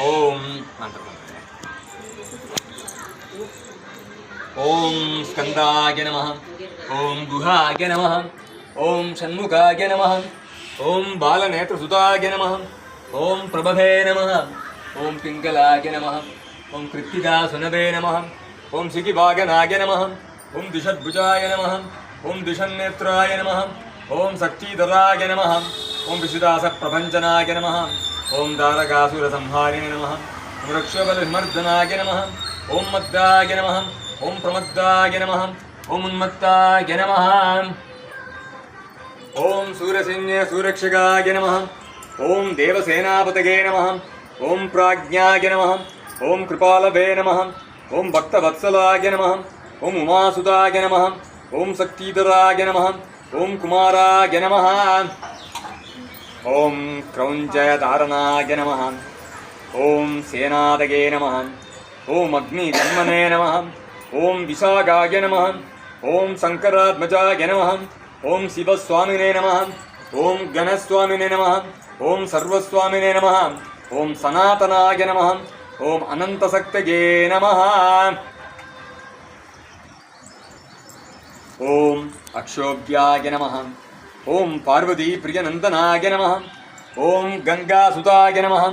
ఓం మంత్రం. ఓం స్కందాయ నమః. ఓం గుహాయ నమః. ఓం షణ్ముఖాయ నమః. ఓం బాలనేత్రసుతాయ నమః. ఓం ప్రభవే నమః. ఓం పింగళాయ నమః. ఓం కృత్తికాసునవే నమః. ఓం శిఖివాగనాయ నమః. ఓం దిషద్భుజాయ నమః. ఓం దిషన్నేత్రాయ నమః. ఓం శక్తిధరాయ నమః. ఓం విశుదాసప్రపంచనాయ నమః. ఓం దారకాసురసంహారిణే నమః. ఓం రక్షోబలవిమర్దనాయ నమః. ఓం మద్దాయ నమః. ఓం ప్రమద్దాయ నమః. ఓం ఉన్మత్తాయ నమః. ఓం సూరసైన్య సురక్షకాయ నమః. ఓం దేవసేనాపతగే నమః. ఓం ప్రాజ్ఞాయ నమః. ఓం కృపాలభే నమః. ఓం భక్తవత్సలాయ నమః. ఓం ఉమాసుతాయ నమః. ఓం శక్తిధరాయ నమః. ఓం కుమారాయ నమః. ఓం క్రౌంచయధారణాయ నమః. ఓం సేనాదగే నమః. ఓం అగ్నికర్మణే నమః. ఓం విశాఖాయ నమః. ఓం శంకరాత్మజాయ నమః. ఓం శివస్వామినే నమః. ఓం గణస్వామినే నమః. ఓం సర్వస్వామినే నమః. ఓం సనాతనాయ నమః. ఓం అనంతశక్తయే నమః. ఓం అక్షోభ్యాయ నమః. ఓం పార్వతీప్రియనందనాయ నమః. ఓం గంగాసుతాయ నమః.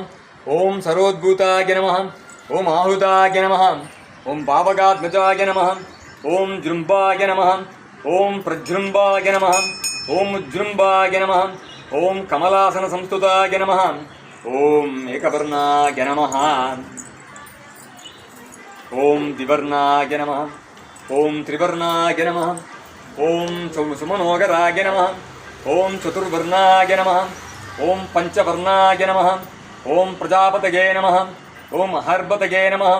ఓం సరోద్భూతాయ నమః. ఓం ఆహుతాయ నమః. ఓం పావకాత్మజాయ నమః. ఓం జృంభాయ నమః. ఓం ప్రజృంభాయ నమః. ఓం ఉజృంభాయ నమః. ఓం కమలాసన సంస్థుతాయ నమః. ఓం ఏకవర్ణాయ నమః. ఓం ద్వివర్ణాయ నమః. ఓం త్రివర్ణాయ నమః. ఓం సుమనోగరాయ నమః. ఓం చతుర్వర్ణాయ నమః. ఓం పంచవర్ణాయ నమః. ఓం ప్రజాపతయే నమః. ఓం అహర్భతయే నమః.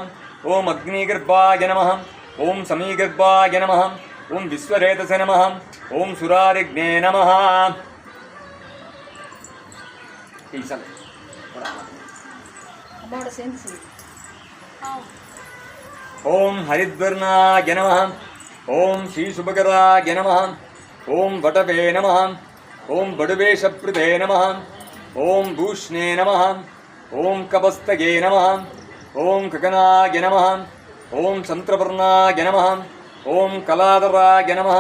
ఓం అగ్నిగర్భాయ నమః. ఓం సమీగర్భాయ నమః. ఓం విశ్వరేతసే నమః. ఓం సురారిగ్నే నమః. ఓం హరిద్వర్ణాయ నమః. ఓం శ్రీశుభకరాయ నమః. ఓం వటవే నమః. ఓం బడువేషప్రదే నమః. ఓం భూష్ణే నమః. ఓం కపస్తగే నమః. ఓం గగనాయ నమః. ఓం సంత్రవర్ణాయ నమః. ఓం కళాధరాయ నమః.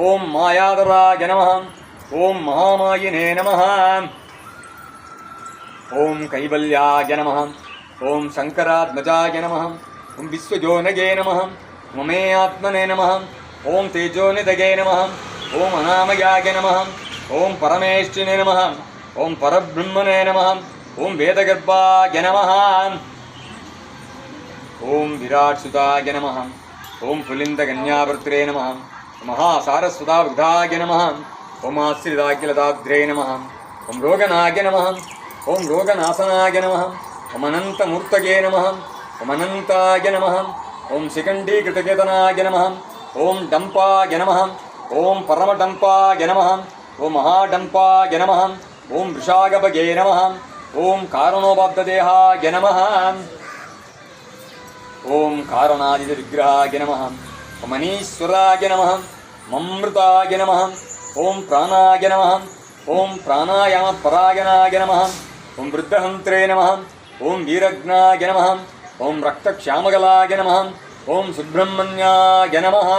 ఓం మాయాధరాయ నమః. ఓం మహామాయినే నమః. ఓం కైవల్యాయ నమః. ఓం శంకరాత్మజాయ నమః. ఓం విశ్వజోనగే నమః. మమే ఆత్మనే నమః. ఓం తేజోనిధగే నమః. ఓం అనామయాయ నమః. ఓం పరమేష్ఠినే నమః. ఓం పరబ్రహ్మణే నమః. ఓం వేదగర్భాయ నమః. ఓం విరాట్సుతాయ నమః. ఓం పులిందకన్యావర్త్రే నమః. మహాసారస్వతావృధాయ నమః. ఓం ఆశ్రితాఖిలదాగ్రే నమః. ఓం రోగనాయ నమః. ఓం రోగనాశనాయ నమః. ఓం అనంతమూర్తగే నమః. ఓం అనంతాయ నమః. ఓం శిఖండీకృతకేతనాయ నమః. ఓం డంపాయ నమః. ఓం పరమడంపాయ నమః. ఓం మహాడంపాయ నమః. ఓం వృషాగభగే నమః. ఓం కారణోపాబ్ధదేహాయ నమః. ఓం కారణాదిత విగ్రహాయ నమః. ఓం అనీశ్వరాయ నమః. మమృతాయ నమః. ఓం ప్రాణాయ నమః. ఓం ప్రాణాయామ పరాయణాయ నమః. ఓం వృద్ధహంత్రే నమః. ఓం వీరజ్ఞాయ నమః. ఓం రక్తక్షామగలాయ నమః. ఓం సుబ్రహ్మణ్యాయ నమః.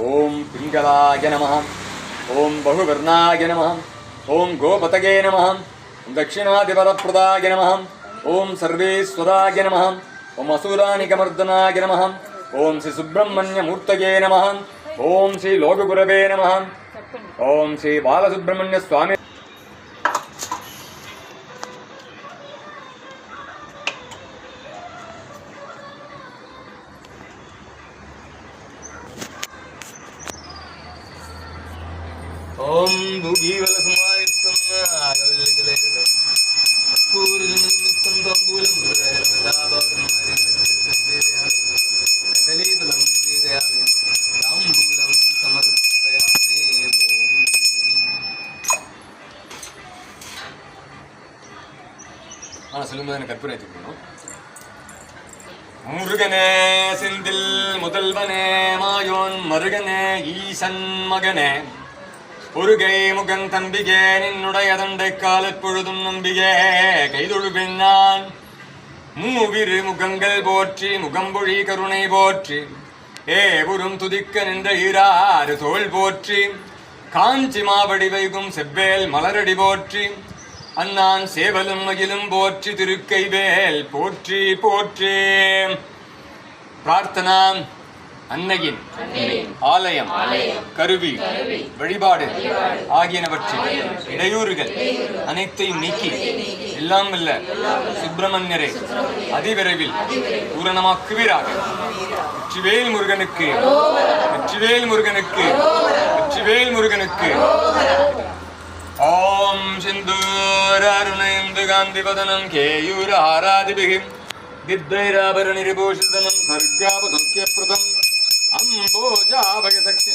ఓం పింగళాయ నమః. ఓం బహువర్ణాయ నమః. ఓం గోపతగే నమః. ఓం దక్షిణాదిపరప్రదాయ నమః. ఓం సర్వేశ్వరాయ నమః. ఓం అసురానికమర్దనాయ నమః. ఓం శ్రీ సుబ్రహ్మణ్యమూర్తయే నమః. ఓం శ్రీ లోకగురవే నమః. ఓం శ్రీ బాలసుబ్రహ్మణ్య స్వామి. ఓం భూగీవలసమాయుక్తం ఆగవల్లికలేకం పూర్ణనిమిత్తం తాంబూలం కదలీఫలం పూజయామి. తాంబూలం సమర్పయామి. సులుమైన కర్పూరం ఎత్తుకున్నాం. முருகனே செந்தில் முதல்வனே மாயோன் மருகனே ஈசன் மகனே ஒரு கை முகன் தம்பிகே நின்னுடைய தண்டை காலப்பொழுதும் நம்பிகே கைதொழு பெண்ணான் மூவிரு முகங்கள் போற்றி முகம்பொழி கருணை போற்றி ஏபுரும் துதிக்க நின்ற ஈராறு தோல் போற்றி காஞ்சி மாவடி வைகும் செவ்வேல் மலரடி போற்றி அண்ணான் சேவலும் மகிழும் போற்றி திருக்கைவேல் போற்றி போற்றி. பிரார்த்தனா அன்னையின் ஆலயம் கருவி வழிபாடு ஆகியனவற்றில் இடையூறுகள் அனைத்தையும் நீக்கி எல்லாம் வல்ல சுப்பிரமணியரை அதிவிரைவில் பூரணமாக்குவீராக. வெற்றிவேல் முருகனுக்கு, வெற்றிவேல் முருகனுக்கு, வெற்றிவேல் முருகனுக்கு. ஓம் சிந்தூராருணயந்து காந்திபதனம் கேயூர ஆராதிபிகிம் தித்தைராபர நிருபூஷிதனம் சர்காப சௌக்கியப்ரதம் அம்போஜாபய சக்தி